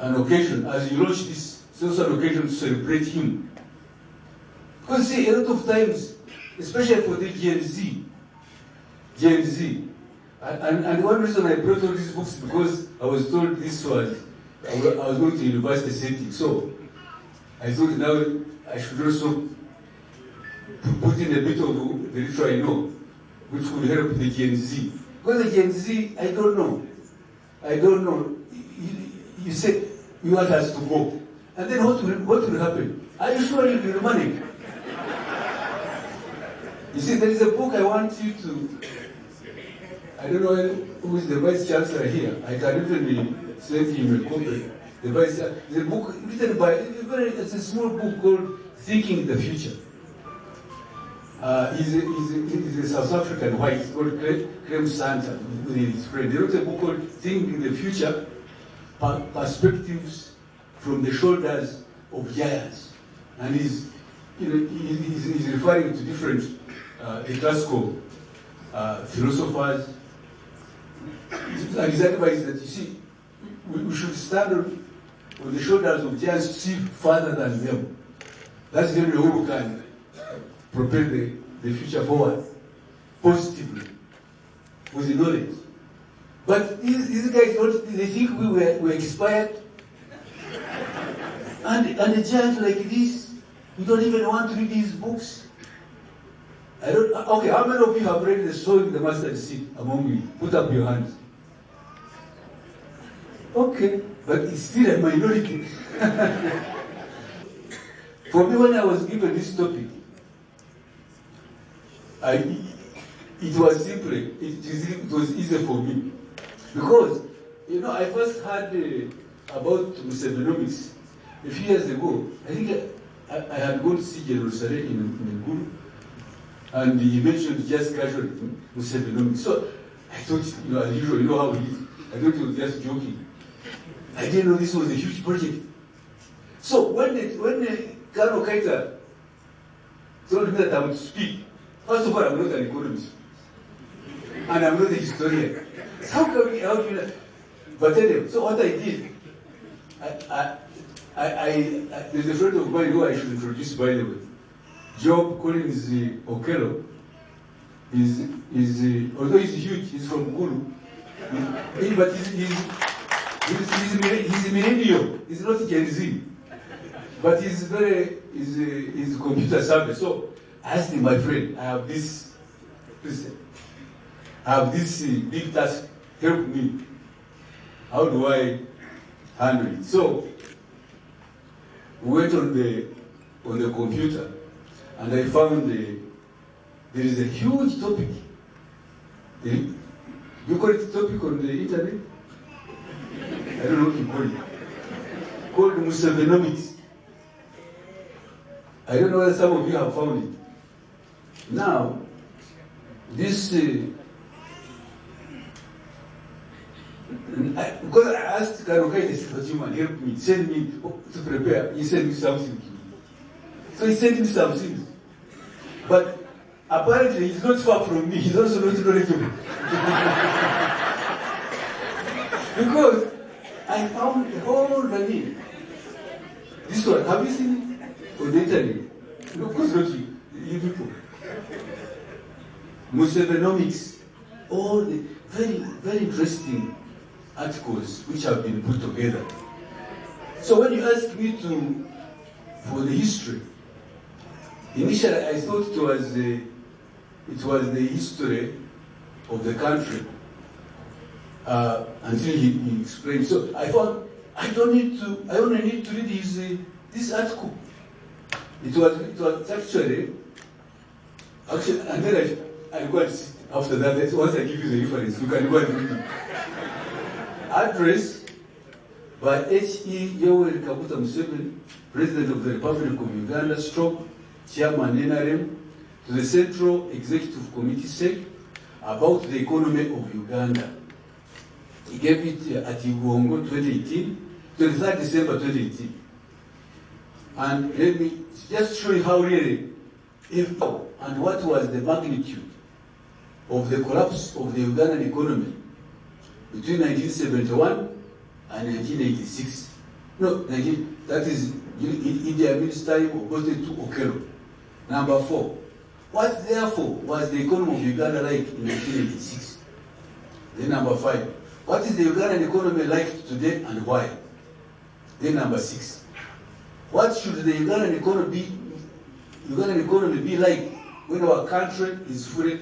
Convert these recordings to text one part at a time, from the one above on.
an occasion, as you launch this, it's also an occasion to celebrate him. Because see, a lot of times, especially for the Gen Z, and one reason I brought all these books because I was told this was, I was going to university setting, so I thought now I should also put in a bit of the literature I know, which would help the Gen Z. Because the Gen Z, I don't know. You say you want us to go, and then what will happen? Are you sure you'll be money? You see, there is a book I want you to. I don't know who is the vice chancellor here. I can even send him a copy. The book written by, it's a small book called Thinking the Future. He's a South African white, called Clem Santa, with his friend. They wrote a book called Thinking the Future, Perspectives from the Shoulders of Giants. And he's referring to different classical philosophers. And his advice is that, you see, we should stand on the shoulders of giants to see further than them. That's the only way we can propel the future forward positively with the knowledge. But these guys, they think we were expired. And a giant like this, we don't even want to read these books. Okay, how many of you have read the Sowing the Mustard Seed among you? Put up your hands. Okay, but it's still a minority. For me, when I was given this topic, it was simple. It was easy for me. Because, I first heard about Musevenomics a few years ago. I think I had gone to see General Saleh in Gulu, and he mentioned just casually Musevenomics. So I thought, as usual, how he is. I thought he was just joking. I didn't know this was a huge project. So when Kano Kaita told me that I would speak, first of all, I'm not an economist, and I'm not a historian. So how can we help you? But anyway, so what I did, there's a friend of mine who I should introduce, by the way. Job Collins Okello. Although he's huge, he's from Gulu, but he's a millennial. He's not Gen Z, but he's computer savvy. So I asked him, my friend, I have this big task. Help me. How do I handle it? So we went on the computer, and I found there is a huge topic. You call it topic on the internet? I don't know what you call it. Called Musevenomics. I don't know whether some of you have found it. Now, this, because I asked Karokai, the Sifatima, help me, send me to prepare. He sent me something to me. So he sent me some things. But apparently he's not far from me. He's also not knowledgeable. Because I found a whole running. This one, have you seen it on the internet? No, of course not you. You people. Musevenomics. All the very, very interesting articles which have been put together. So when you ask me for the history, initially I thought it was the history of the country. Until he explained. So I found I only need to read this article. It was actually, and then I go and sit after that. Once I give you the reference, you can go and read it. Address by H.E. Yoweri Kaguta Museveni, President of the Republic of Uganda, stroke Chairman NRM, to the Central Executive Committee SEC about the economy of Uganda. He gave it at Igongo 2018, 23rd December 2018. And let me just show you how really, and what was the magnitude of the collapse of the Ugandan economy between 1971 and 1986. No, that is Idi Amin's time, Obote to Okello. Number 4, what therefore was the economy of Uganda like in 1986? Then number 5, what is the Ugandan economy like today and why? Then number 6, what should the Ugandan economy be like when our country is fully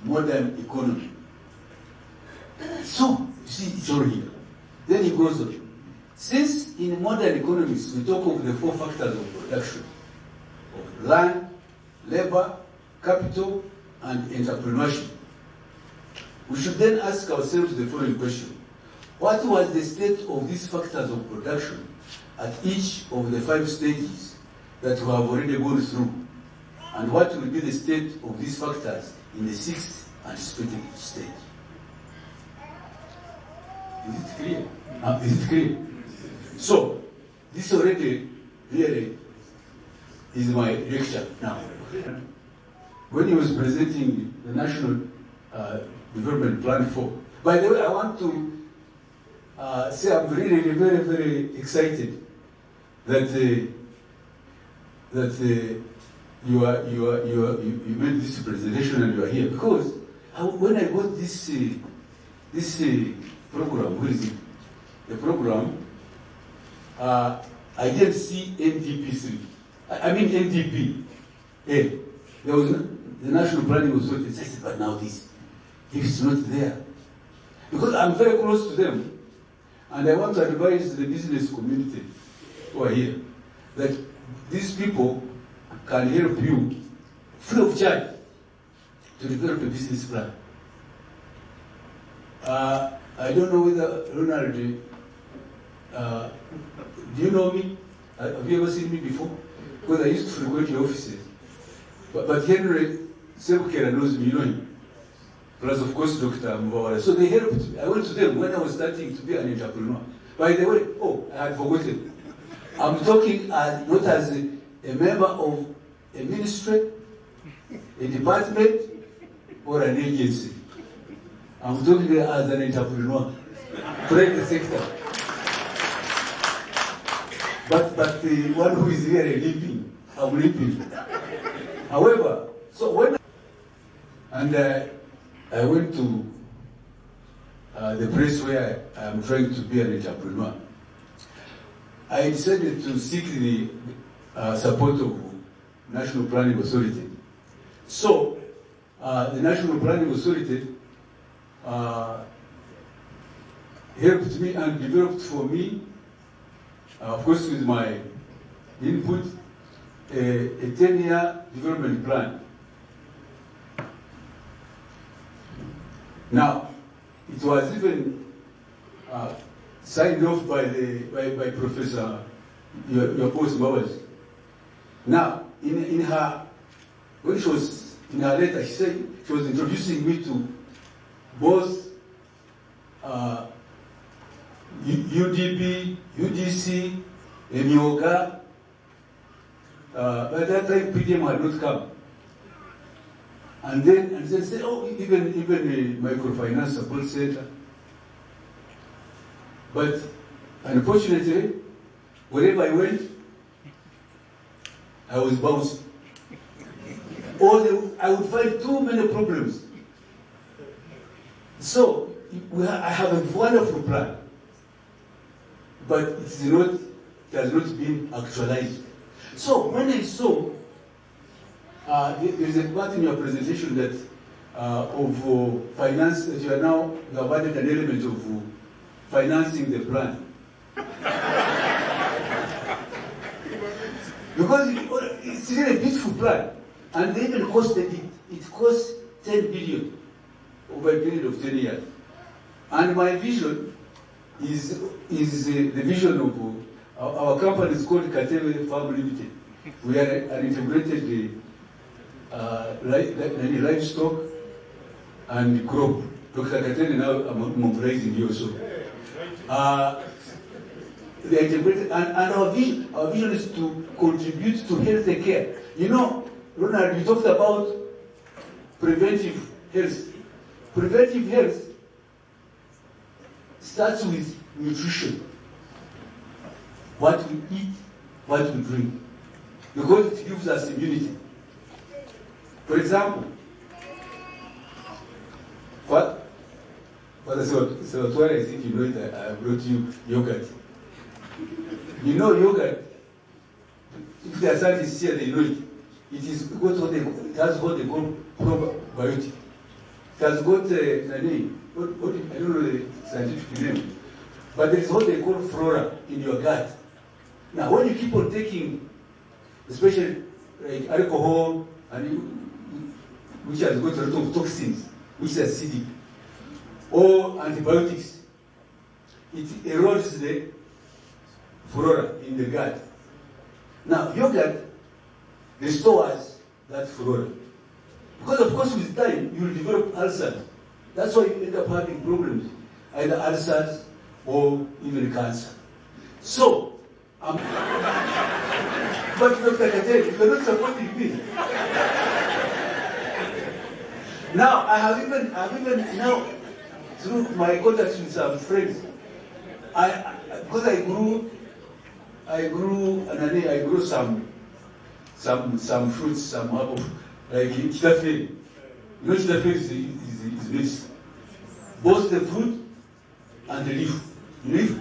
modern economy? So, you see, it's all here. Then he goes on. Since in modern economies we talk of the 4 factors of production, of land, labor, capital, and entrepreneurship, we should then ask ourselves the following question. What was the state of these factors of production at each of the 5 stages that we have already gone through? And what will be the state of these factors in the 6th anticipated stage? Is it clear? Is it clear? So, this already really is my lecture now. When he was presenting the National Development Plan 4, by the way, I want to say I'm really very, very excited that you made this presentation and you are here, because when I got this program, where is it? The program, I didn't see NDP3. I mean NDP. There was the National Planning Authority. I said, but now this, if it's not there, because I'm very close to them, and I want to advise the business community who are here that these people can help you free of charge to develop a business plan. I don't know whether Ronald, do you know me? Have you ever seen me before? Because I used to frequent your offices. But Henry Sebukera knows me, you know him. Plus, of course, Dr. Muvawara. So they helped me. I went to them when I was starting to be an entrepreneur. By the way, I had forgotten. I'm talking not as a member of a ministry, a department, or an agency. I'm talking as an entrepreneur, private sector. But the one who is really leaping, I'm leaping. However, so when I went to the place where I am trying to be an entrepreneur, I decided to seek the support of National Planning Authority. So the National Planning Authority helped me and developed for me, of course with my input, a 10-year development plan. Now, it was even signed off by Professor your boss Mawaz. Now, in her, when she was in her letter, she said she was introducing me to both UDB, UDC, MUOGA. By that time, PDM had not come. And then said, oh, even the microfinance support center. But unfortunately, wherever I went, I was bounced. I would find too many problems. So I have a wonderful plan, but it has not been actualized. So when I saw there is a part in your presentation that of finance, that you have added an element of financing the plan. Because it's really a beautiful plan, and they even costed it. It cost 10 billion over a period of 10 years. And my vision is the vision of our company is called Kale Farm Limited. We are an integrated livestock and crop. Dr. Katene now I'm mobilizing you also. They are integrated, and our vision is to contribute to health care. You know, Ronald, you talked about preventive health. Preventive health starts with nutrition. what we eat, what we drink, because it gives us immunity. For example, what I think you know it, I brought you yogurt. You know yogurt, if the scientists here, they know it. It has what they call probiotic. It has got a name, I don't know the scientific name, but there is what they call flora in your gut. Now, when you keep on taking, especially like alcohol, which has got a lot of toxins, which is acidic, or antibiotics, it erodes the flora in the gut. Now, yogurt restores that flora. Because of course with time, you will develop ulcers. That's why you end up having problems, either ulcers or even cancer. So, but Dr. Kateri, you're not supporting me. Now, I have even now, through my contacts with some friends, because I grew some fruits, some apple, like kitafiri. You know kitafiri is this. Both the fruit and the leaf. Leaf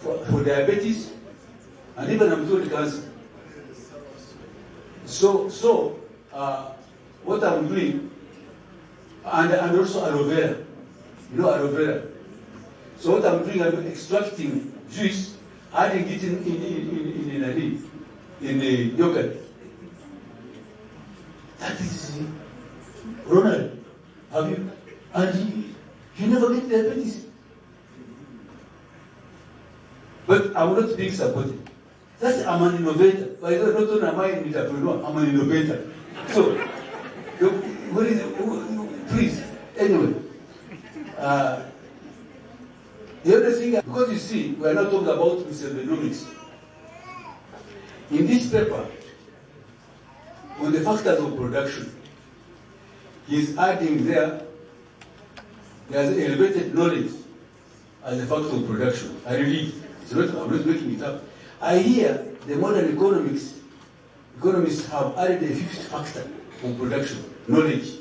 for diabetes and even I'm told cancer. So what I'm doing, and also aloe vera. You know aloe vera. So what I'm doing, I'm extracting juice, adding it in the yogurt. That is Ronald. Have you? And you never get diabetes. But I'm not being supported. I'm an innovator. But I not only am I an entrepreneur, I'm an innovator. So, what is it? Please. Anyway. The other thing, because you see, we are not talking about Musevenomics. In this paper, on the factors of production, he is adding there's elevated knowledge as a factor of production. I read it. I'm not making it up. I hear the modern economists have added a fifth factor of production, knowledge.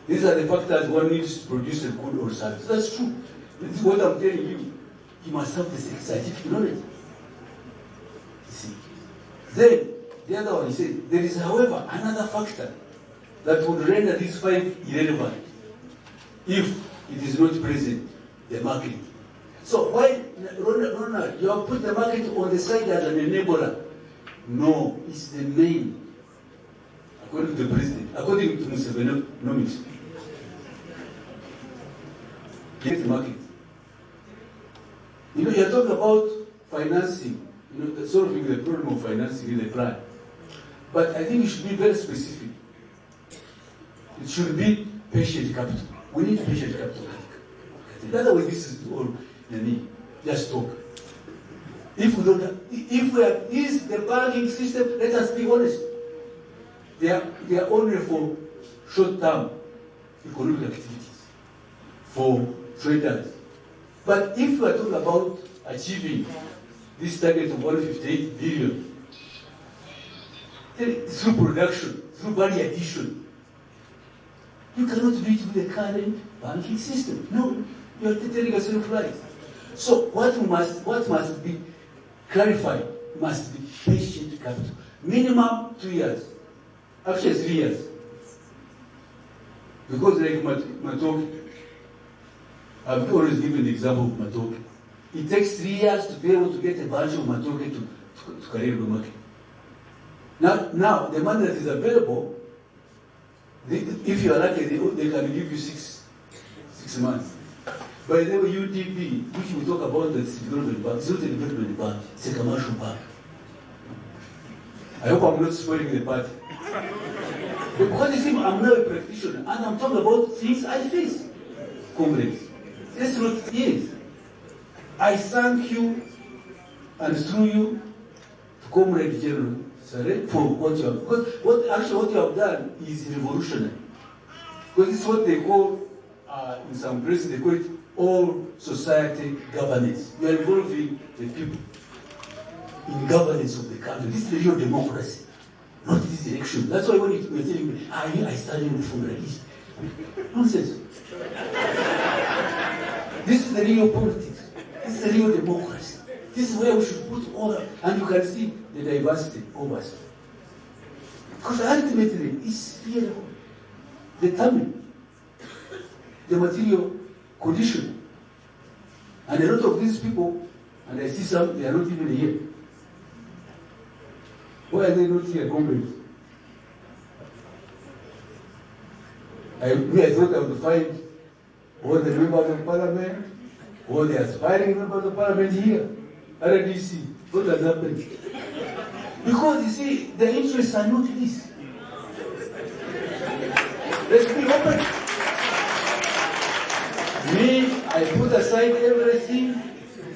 These are the factors one needs to produce a good or service. That's true. This is what I'm telling you. You must have the scientific knowledge. You see. Then, the other one, he said, there is, however, another factor that would render these five irrelevant if it is not present, the market. So why, Ronald, you have put the market on the side as an enabler? No, it's the main, according to the president, according to Musevenomics. Get the market. You know, you're talking about financing, you know, solving the problem of financing in the plan. But I think it should be very specific. It should be patient capital. We need patient capital. In other words, this is all just talk. If we don't have, if we have, is the banking system, let us be honest. They are only for short-term economic activities, for traders. But if we are talking about achieving this target of 158 billion, through production, through value addition, you cannot do it with the current banking system. No, you are telling yourself lies. So what must be clarified must be patient capital. Minimum 2 years. Actually 3 years. Because like Matoke, I've always given the example of Matoke. It takes 3 years to be able to get a bunch of Matoke to carry the market. Now, the money that is available, if you are lucky, they can give you six months. By the way, UDB, which we talk about the development bank, it's not a development bank, it's a commercial bank. I hope I'm not spoiling the party. Because you see, I'm now a practitioner, and I'm talking about things I face. Comrades, that's what it is. I thank you, and through you, Comrade General, for what you have, because what you have done is revolutionary. Because it's what they call, in some places, they call it all society governance. You are involving the people. in governance of the country. This is the real democracy, not this election. That's why when you're telling me, I studied reform like this. Nonsense. This is the real politics. This is the real democracy. This is where we should put all, and you can see the diversity of us. Because ultimately, it's here determine the material condition. And a lot of these people, and I see some, they are not even here. Why are they not here, comrades? I thought I would find all the members of parliament, all the aspiring members of parliament here, RDC. What has happened? Because you see, the interests are not this. Let's be open. Me, I put aside everything.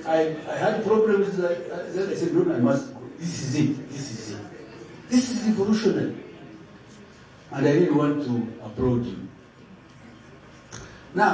I had problems. Then I said, no, I must go. This is it. This is it. This is revolutionary. And I really want to applaud you. Now,